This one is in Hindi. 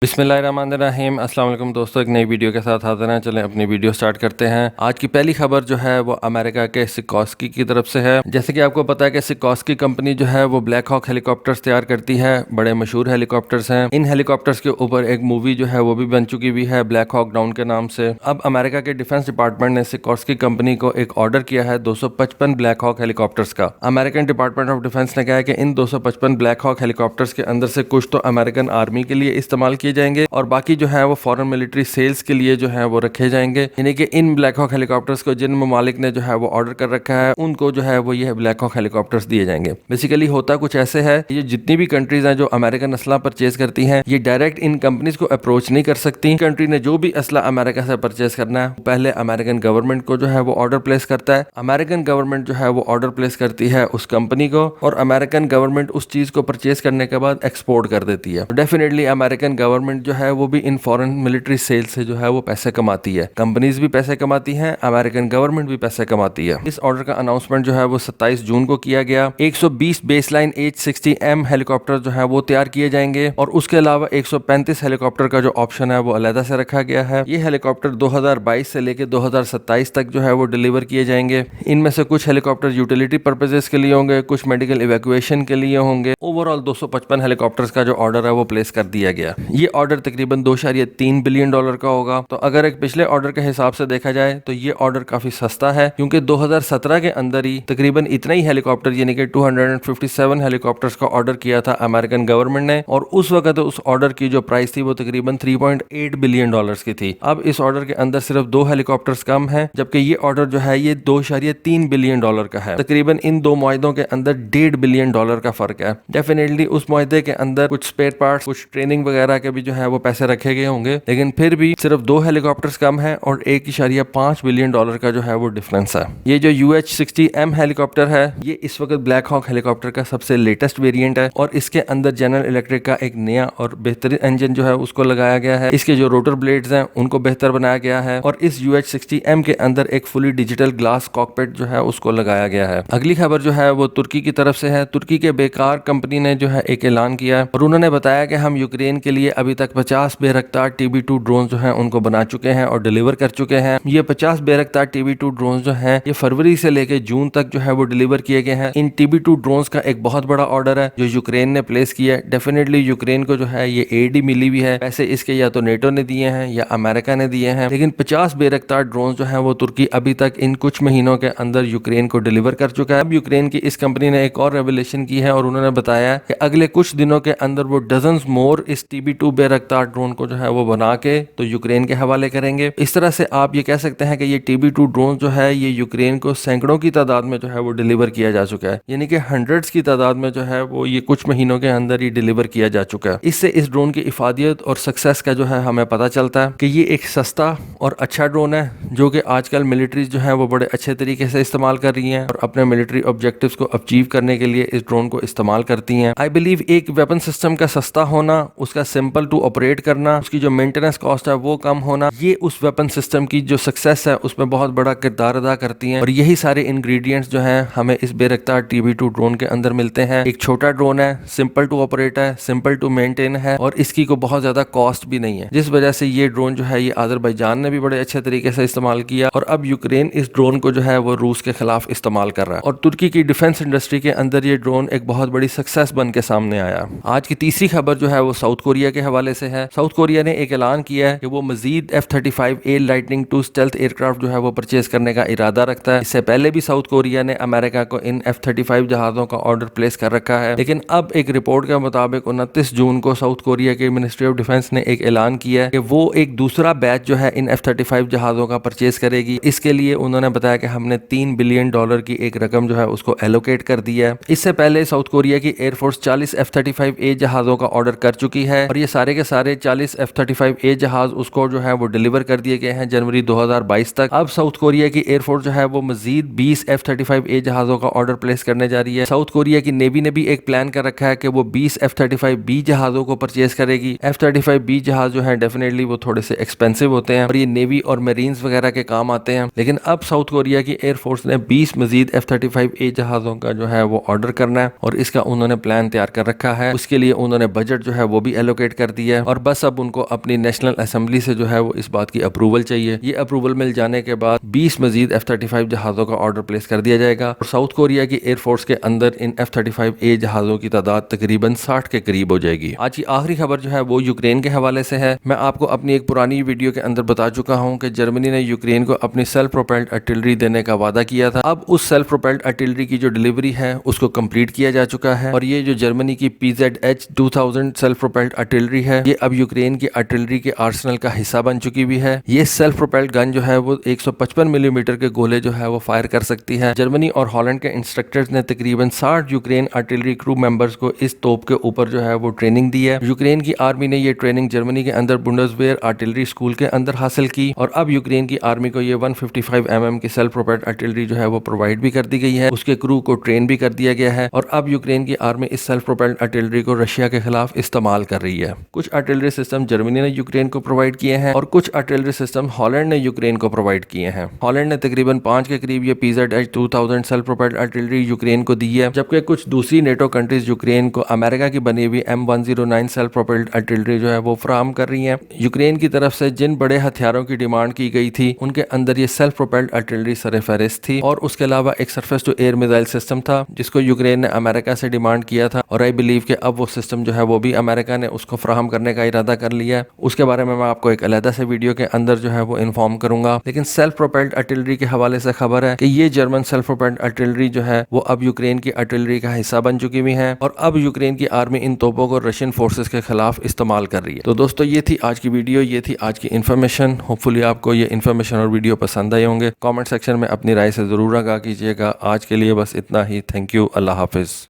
बिस्मिल्लाहिर्रहमानिर्रहीम। अस्सलाम वालेकुम दोस्तों, एक नई वीडियो के साथ हाजिर हैं। चलें अपनी वीडियो स्टार्ट करते हैं। आज की पहली खबर जो है वो अमेरिका के सिकोस्की की तरफ से है। जैसे कि आपको पता है कि सिकोस्की कंपनी जो है वो ब्लैक हॉक हेलीकॉप्टर्स तैयार करती है। बड़े मशहूर हेलीकॉप्टर्स हैं। इन हेलीकॉप्टर्स के ऊपर एक मूवी जो है वो भी बन चुकी हुई है ब्लैक हॉक डाउन के नाम से। अब अमेरिका के डिफेंस डिपार्टमेंट ने सिकोस्की कंपनी को एक ऑर्डर किया है 255 ब्लैक हॉक हेलीकॉप्टर्स का। अमेरिकन डिपार्टमेंट ऑफ डिफेंस ने कहा है कि इन 255 ब्लैक हॉक हेलीकॉप्टर्स के अंदर से कुछ तो अमेरिकन आर्मी के लिए इस्तेमाल किए जाएंगे और बाकी जो है वो फॉरेन मिलिट्री सेल्स के लिए जो है वो रखे जाएंगे। यानी कि इन ब्लैक हॉक हेलीकॉप्टर्स को जिन ममालिक ने जो है वो ऑर्डर कर रखा है उनको जो है वो ये ब्लैक हॉक हेलीकॉप्टर्स दिए जाएंगे। बेसिकली होता कुछ ऐसे है, ये जितनी भी कंट्रीज हैं जो अमेरिकन असला परचेज करती हैं ये डायरेक्ट इन कंपनीज को अप्रोच नहीं कर सकती। कंट्री ने जो भी असला अमेरिका से परचेज करना है पहले अमेरिकन गवर्नमेंट को जो है वो ऑर्डर प्लेस करता है। अमेरिकन गवर्नमेंट जो है वो ऑर्डर प्लेस करती है उस कंपनी को और अमेरिकन गवर्नमेंट उस चीज को परचेज करने के बाद एक्सपोर्ट कर देती है। डेफिनेटली अमेरिकन गवर्नमेंट जो है वो भी इन फॉरेन मिलिट्री सेल से जो है वो पैसे कमाती है। कंपनीज भी पैसे कमाती हैं, अमेरिकन गवर्नमेंट भी पैसे कमाती है। इस ऑर्डर का अनाउंसमेंट जो है वो 27 जून को किया गया। 120 बेसलाइन H-60M हेलीकॉप्टर जो है वो तैयार किए जाएंगे और उसके अलावा 135 हेलीकॉप्टर का जो ऑप्शन है वो अलग से रखा गया है। ये हेलीकॉप्टर 2022 से लेकर 2027 तक जो है वो डिलीवर किए जाएंगे। इनमें से कुछ हेलीकॉप्टर यूटिलिटी पर्पजेस के लिए होंगे, कुछ मेडिकल इवैक्यूएशन के लिए होंगे। ओवरऑल 255 हेलीकॉप्टर्स का जो ऑर्डर है वो प्लेस कर दिया गया। ये ऑर्डर तकरीबन 2.3 बिलियन डॉलर का होगा। तो अगर एक पिछले ऑर्डर के हिसाब से देखा जाए तो ये ऑर्डर काफी सस्ता है क्योंकि 2017 के अंदर ही तकरीबन इतना ही हेलीकॉप्टर यानी कि 257 हेलीकॉप्टर्स का ऑर्डर किया था अमेरिकन गवर्नमेंट ने और उस वक्त उस ऑर्डर की जो प्राइस थी वो तकरीबन 3.8 बिलियन डॉलर्स की थी। अब इस ऑर्डर के अंदर सिर्फ 2 हेलीकॉप्टर्स कम है, जबकि ये ऑर्डर जो है ये 2.3 बिलियन डॉलर का है। तकरीबन इन दो मुआहदों के अंदर 1.5 बिलियन डॉलर का फर्क है। डेफिनेटली उस मुआहदे के अंदर कुछ स्पेयर पार्ट्स, कुछ ट्रेनिंग वगैरह के भी जो है वो पैसे रखे गए होंगे, लेकिन फिर भी सिर्फ 2 हेलीकॉप्टर्स कम है और 1.5 बिलियन डॉलर का जो है वो डिफरेंस है। ये जो UH-60M हेलीकॉप्टर है ये इस वक्त ब्लैक हॉक हेलीकॉप्टर का सबसे लेटेस्ट वेरिएंट है और इसके अंदर जनरल इलेक्ट्रिक का एक नया और बेहतरीन इंजन जो है उसको लगाया गया है। इसके जो रोटर ब्लेड्स हैं उनको बेहतर बनाया गया है और इस UH-60M के अंदर एक फुली डिजिटल ग्लास कॉकपिट जो है उसको लगाया गया है। अगली खबर जो है वो तुर्की की तरफ से है। तुर्की के बेकार कंपनी ने जो है एक ऐलान किया और उन्होंने बताया कि हम यूक्रेन के लिए अभी तक 50 बेरफ्तार TB2 ड्रोन जो है उनको बना चुके हैं और डिलीवर कर चुके हैं। ये 50 बेरफ्तार TB2 ड्रोन जो हैं ये फरवरी से लेकर जून तक जो है वो डिलीवर किए गए हैं। इन TB2 ड्रोन्स का एक बहुत बड़ा ऑर्डर है जो यूक्रेन ने प्लेस किया है। डेफिनेटली यूक्रेन को जो है ये एड ही मिली हुई है। पैसे इसके या तो नेटो ने दिए हैं या अमेरिका ने दिए हैं, लेकिन 50 बेरफ्तार ड्रोन जो है वो तुर्की अभी तक इन कुछ महीनों के अंदर यूक्रेन को डिलीवर कर चुका है। अब यूक्रेन की इस कंपनी ने एक और रेवलेशन की है और उन्होंने बताया कि अगले कुछ दिनों के अंदर वो डजन्स मोर इस TB2 बेरफ्तार ड्रोन को जो है वो बना के तो यूक्रेन के हवाले करेंगे। इस तरह से आप ये कह सकते हैं कि ये TB2 ड्रोन जो है ये यूक्रेन को सैकड़ों की तादाद में जो है वो डिलीवर किया जा चुका है, यानी कि हंड्रेड्स की तादाद में जो है वो ये कुछ महीनों के अंदर ही डिलीवर किया जा चुका है। इससे इस ड्रोन की इफादियत और सक्सेस का जो है हमें पता चलता है कि ये एक सस्ता और अच्छा ड्रोन है जो कि आजकल मिलिट्रीज जो है वो बड़े अच्छे तरीके से इस्तेमाल कर रही हैं और अपने मिलिट्री ऑब्जेक्टिव्स को अचीव करने के लिए इस ड्रोन को इस्तेमाल करती हैं। आई बिलीव एक वेपन सिस्टम का सस्ता होना, उसका सिंपल टू ऑपरेट करना, उसकी जो मेंटेनेंस कॉस्ट है वो कम होना, ये उस वेपन सिस्टम की जो सक्सेस है उसमें बहुत बड़ा किरदार अदा करती हैं और यही सारे इंग्रेडिएंट्स जो हैं हमें इस बेरफ्तार TB2 ड्रोन के अंदर मिलते हैं। एक छोटा ड्रोन है, सिंपल टू ऑपरेट है, सिंपल टू मेंटेन है और इसकी को बहुत ज्यादा कॉस्ट भी नहीं है, जिस वजह से ये ड्रोन जो है ये अजरबैजान ने भी बड़े अच्छे तरीके से इस्तेमाल किया और अब यूक्रेन इस ड्रोन को जो है वो रूस के खिलाफ इस्तेमाल कर रहा है और तुर्की की डिफेंस इंडस्ट्री के अंदर ये ड्रोन एक बहुत बड़ी सक्सेस बन के सामने आया। आज की तीसरी खबर जो है वो साउथ कोरिया के हवाले से है। साउथ कोरिया ने एक ऐलान किया है कि वो मजीद F-35A lightning II stealth aircraft जो है वो परचेज करने का इरादा रखता है। इससे पहले भी साउथ कोरिया ने अमेरिका को इन F-35 जहाजों का ऑर्डर प्लेस कर रखा है, लेकिन अब एक रिपोर्ट के मुताबिक 29 जून को साउथ कोरिया के मिनिस्ट्री ऑफ डिफेंस ने एक ऐलान किया है कि वो एक दूसरा बैच जो है इन F-35 जहाजों का परचेज करेगी। इसके लिए उन्होंने बताया कि हमने $3 बिलियन की एक रकम जो है उसको एलोकेट कर दिया है। इससे पहले साउथ कोरिया की एयरफोर्स 40 F-35A जहाजों का ऑर्डर कर चुकी है और ये सारे के सारे 40 F-35A जहाज उसको जो है वो डिलीवर कर दिए गए हैं जनवरी 2022 तक। अब साउथ कोरिया की एयरफोर्स जो है वो मजीद 20 F-35A जहाजों का ऑर्डर प्लेस करने जा रही है। साउथ कोरिया की नेवी ने भी एक प्लान कर रखा है कि वो 20 F-35B जहाजों को परचेज करेगी। F-35B जहाज जो है डेफिनेटली वो थोड़े से एक्सपेंसिव होते हैं और ये नेवी और मरीन्स वगैरह के काम आते हैं, लेकिन अब साउथ कोरिया की एयरफोर्स ने 20 मजीद F-35A जहाजों का जो है वो ऑर्डर करना है और इसका उन्होंने प्लान तैयार कर रखा है। उसके लिए उन्होंने बजट जो है वो भी एलोकेट कर कर दिया है और बस अब उनको अपनी नेशनल असेंबली से जो है वो इस बात की अप्रूवल चाहिए। ये अप्रूवल मिल जाने के बाद 20 मजीद F-35 जहाज़ों का ऑर्डर प्लेस कर दिया जाएगा और साउथ कोरिया की एयरफोर्स के अंदर इन F-35A जहाज़ों की तादाद तकरीबन 60 के करीब हो जाएगी। आज की आखिरी खबर जो है वो यूक्रेन के हवाले से है। मैं आपको अपनी एक पुरानी वीडियो के अंदर बता चुका हूँ कि जर्मनी ने यूक्रेन को अपनी सेल्फ प्रोपेल्ड आर्टिलरी देने का वादा किया था। अब उस सेल्फ प्रोपेल्ड आर्टिलरी की जो डिलीवरी है उसको कंप्लीट किया जा चुका है और ये जो जर्मनी की PZH-2000 सेल्फ प्रोपेल्ड आर्टिलरी है ये अब यूक्रेन की आर्टिलरी के आर्सेनल का हिस्सा बन चुकी भी है। ये सेल्फ प्रोपेल्ड गन जो है वो 155 मिलीमीटर के गोले जो है वो फायर कर सकती है। जर्मनी और हॉलैंड के इंस्ट्रक्टर्स ने तकरीबन 60 यूक्रेन आर्टिलरी क्रू मेंबर्स को इस तोप के ऊपर जो है वो ट्रेनिंग दी है। यूक्रेन की आर्मी ने ये ट्रेनिंग जर्मनी के अंदर बुंडसवेयर आर्टिलरी स्कूल के अंदर हासिल की और अब यूक्रेन की आर्मी को ये 155 mm की सेल्फ प्रोपेल्ड आर्टिलरी जो है वो प्रोवाइड भी कर दी गई है। उसके क्रू को ट्रेन भी कर दिया गया है और अब यूक्रेन की आर्मी इस सेल्फ प्रोपेल्ड आर्टिलरी को रशिया के खिलाफ इस्तेमाल कर रही है। कुछ आर्टिलरी सिस्टम जर्मनी ने यूक्रेन को प्रोवाइड किए हैं और कुछ आर्टिलरी सिस्टम हॉलैंड ने यूक्रेन को प्रोवाइड किए हैं। हॉलैंड ने तकरीबन 5 के करीब ये PZH-2000 self propelled artillery Ukraine को दी है, जबकि कुछ दूसरी नेटो कंट्रीज यूक्रेन को अमेरिका की बनी हुई M109 सेल्फ प्रोपेल्ड आर्टिलरी जो है वो फराहम कर रही है। यूक्रेन की तरफ से जिन बड़े हथियारों की डिमांड की गई थी उनके अंदर ये सेल्फ प्रोपेल्ड आर्टिलरी सरफहरिस्त थी और उसके अलावा एक surface to air missile system था जिसको यूक्रेन ने अमेरिका से डिमांड किया था और आई बिलीव कि अब वो सिस्टम जो है वो भी अमेरिका ने उसको फराहम करने का इरादा कर लिया है। उसके बारे में मैं आपको एक अलग से वीडियो के अंदर जो है वो इन्फॉर्म करूंगा। लेकिन सेल्फ प्रोपेल्ड आर्टिलरी के हवाले से खबर है कि ये जर्मन सेल्फ प्रोपेल्ड आर्टिलरी जो है वो अब यूक्रेन की आर्टिलरी का हिस्सा बन चुकी भी है और अब यूक्रेन की आर्मी इन तोपों को रशियन फोर्सेस के खिलाफ इस्तेमाल कर रही है। तो दोस्तों ये थी आज की वीडियो, ये थी आज की इन्फॉर्मेशन। होपफुली आपको ये इन्फॉर्मेशन और वीडियो पसंद आए होंगे। कमेंट सेक्शन में अपनी राय से जरूर आगाह कीजिएगा। आज के लिए बस इतना ही। Thank you. Allah Hafiz.